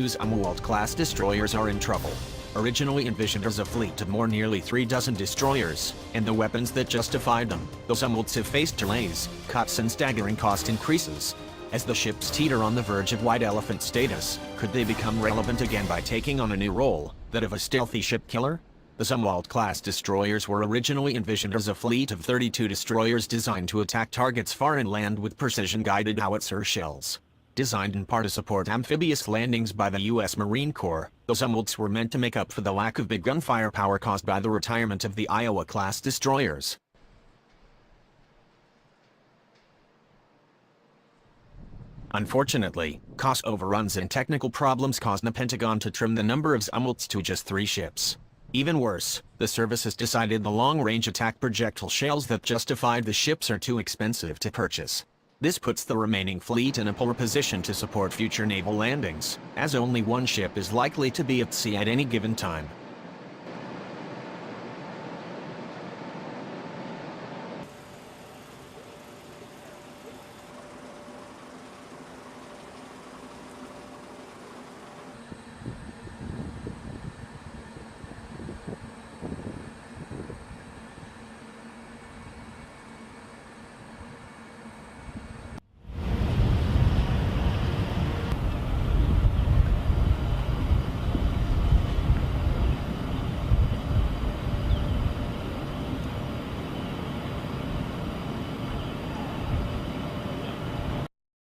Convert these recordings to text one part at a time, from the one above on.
Zumwalt-class destroyers are in trouble. Originally envisioned as a fleet of nearly 3 dozen destroyers, and the weapons that justified them, the Zumwalts have faced delays, cuts and staggering cost increases. As the ships teeter on the verge of white elephant status, could they become relevant again by taking on a new role, that of a stealthy ship killer? The Zumwalt-class destroyers were originally envisioned as a fleet of 32 destroyers designed to attack targets far inland with precision-guided howitzer shells. Designed in part to support amphibious landings by the U.S. Marine Corps, the Zumwalts were meant to make up for the lack of big gun firepower caused by the retirement of the Iowa-class destroyers. Unfortunately, cost overruns and technical problems caused the Pentagon to trim the number of Zumwalts to just 3 ships. Even worse, the service has decided the long-range attack projectile shells that justified the ships are too expensive to purchase. This puts the remaining fleet in a poor position to support future naval landings, as only one ship is likely to be at sea at any given time.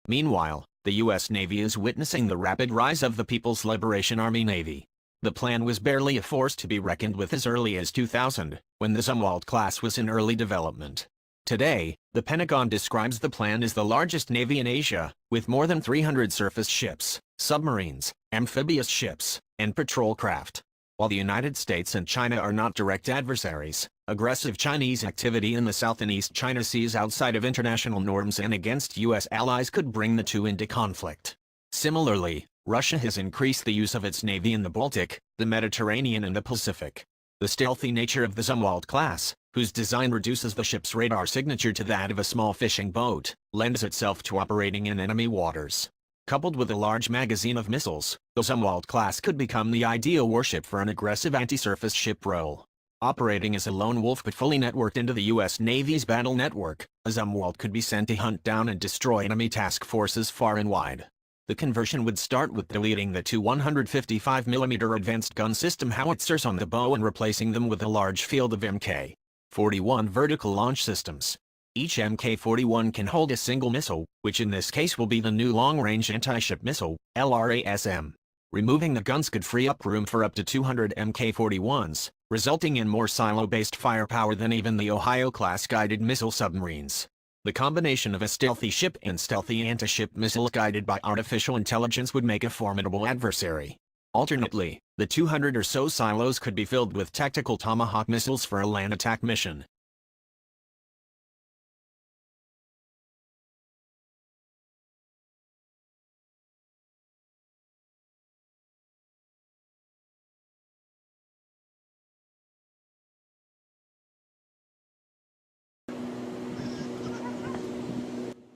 Meanwhile, the U.S. Navy is witnessing the rapid rise of the People's Liberation Army Navy. The plan was barely a force to be reckoned with as early as 2000, when the Zumwalt-class was in early development. Today, the Pentagon describes the plan as the largest navy in Asia, with more than 300 surface ships, submarines, amphibious ships, and patrol craft. While the United States and China are not direct adversaries, aggressive Chinese activity in the South and East China Seas outside of international norms and against U.S. allies could bring the two into conflict. Similarly, Russia has increased the use of its navy in the Baltic, the Mediterranean and the Pacific. The stealthy nature of the Zumwalt-class, whose design reduces the ship's radar signature to that of a small fishing boat, lends itself to operating in enemy waters. Coupled with a large magazine of missiles, the Zumwalt-class could become the ideal warship for an aggressive anti-surface ship role. Operating as a lone wolf but fully networked into the U.S. Navy's battle network, a Zumwalt could be sent to hunt down and destroy enemy task forces far and wide. The conversion would start with deleting the 2 155mm advanced gun system howitzers on the bow and replacing them with a large field of Mk-41 vertical launch systems. Each Mk-41 can hold a single missile, which in this case will be the new long-range anti-ship missile, LRASM. Removing the guns could free up room for up to 200 Mk-41s, resulting in more silo-based firepower than even the Ohio-class guided missile submarines. The combination of a stealthy ship and stealthy anti-ship missiles guided by artificial intelligence would make a formidable adversary. Alternately, the 200 or so silos could be filled with tactical Tomahawk missiles for a land attack mission.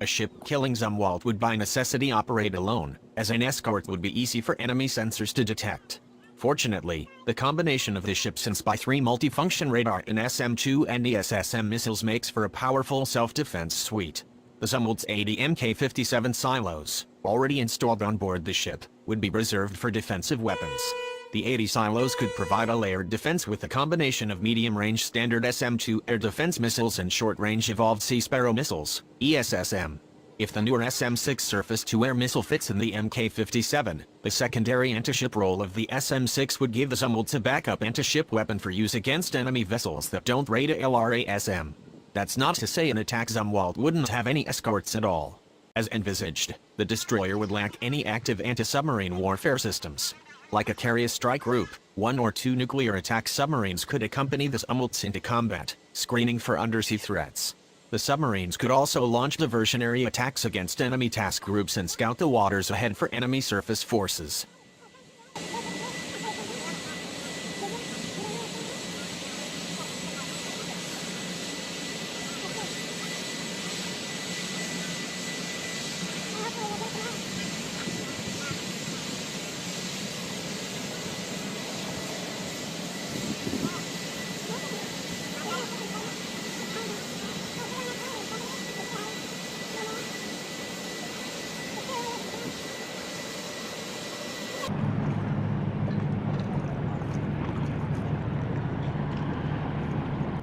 A ship-killing Zumwalt would by necessity operate alone, as an escort would be easy for enemy sensors to detect. Fortunately, the combination of the ship's and Spy-3 multifunction radar and SM-2 and ESSM missiles makes for a powerful self-defense suite. The Zumwalt's 80 Mk-57 silos, already installed on board the ship, would be reserved for defensive weapons. The 80 silos could provide a layered defense with a combination of medium-range standard SM-2 air defense missiles and short-range evolved Sea Sparrow missiles, ESSM. If the newer SM-6 surface-to-air missile fits in the Mk-57, the secondary anti-ship role of the SM-6 would give the Zumwalts a backup anti-ship weapon for use against enemy vessels that don't raid a LRASM. That's not to say an attack Zumwalt wouldn't have any escorts at all. As envisaged, the destroyer would lack any active anti-submarine warfare systems. Like a carrier strike group, 1 or 2 nuclear attack submarines could accompany the Zumwalts into combat, screening for undersea threats. The submarines could also launch diversionary attacks against enemy task groups and scout the waters ahead for enemy surface forces.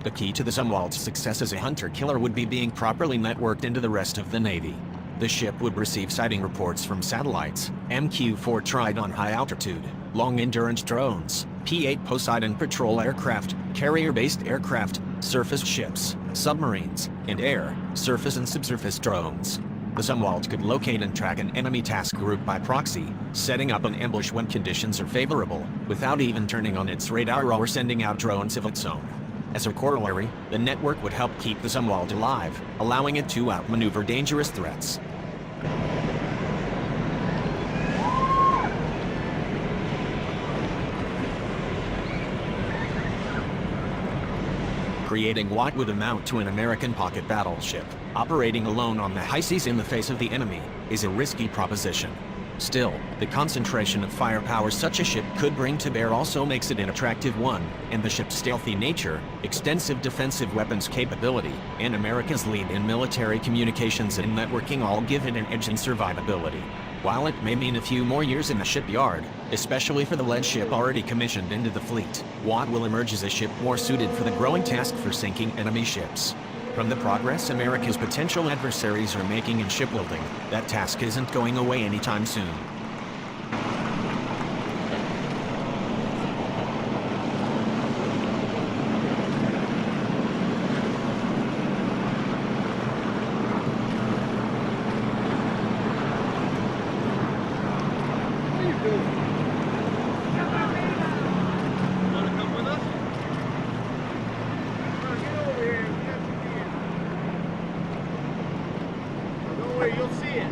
The key to the Zumwalt's success as a hunter-killer would be being properly networked into the rest of the Navy. The ship would receive sighting reports from satellites, MQ-4 Trident high-altitude, long-endurance drones, P-8 Poseidon patrol aircraft, carrier-based aircraft, surface ships, submarines, and air, surface and subsurface drones. The Zumwalt could locate and track an enemy task group by proxy, setting up an ambush when conditions are favorable, without even turning on its radar or sending out drones of its own. As a corollary, the network would help keep the Zumwalt alive, allowing it to outmaneuver dangerous threats. Creating what would amount to an American pocket battleship, operating alone on the high seas in the face of the enemy, is a risky proposition. Still, the concentration of firepower such a ship could bring to bear also makes it an attractive one, and the ship's stealthy nature, extensive defensive weapons capability, and America's lead in military communications and networking all give it an edge in survivability. While it may mean a few more years in the shipyard, especially for the lead ship already commissioned into the fleet, Watt will emerge as a ship more suited for the growing task for sinking enemy ships. From the progress America's potential adversaries are making in shipbuilding, that task isn't going away anytime soon. You'll see it.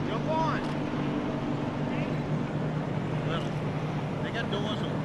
Jump on. Well, they got doors open.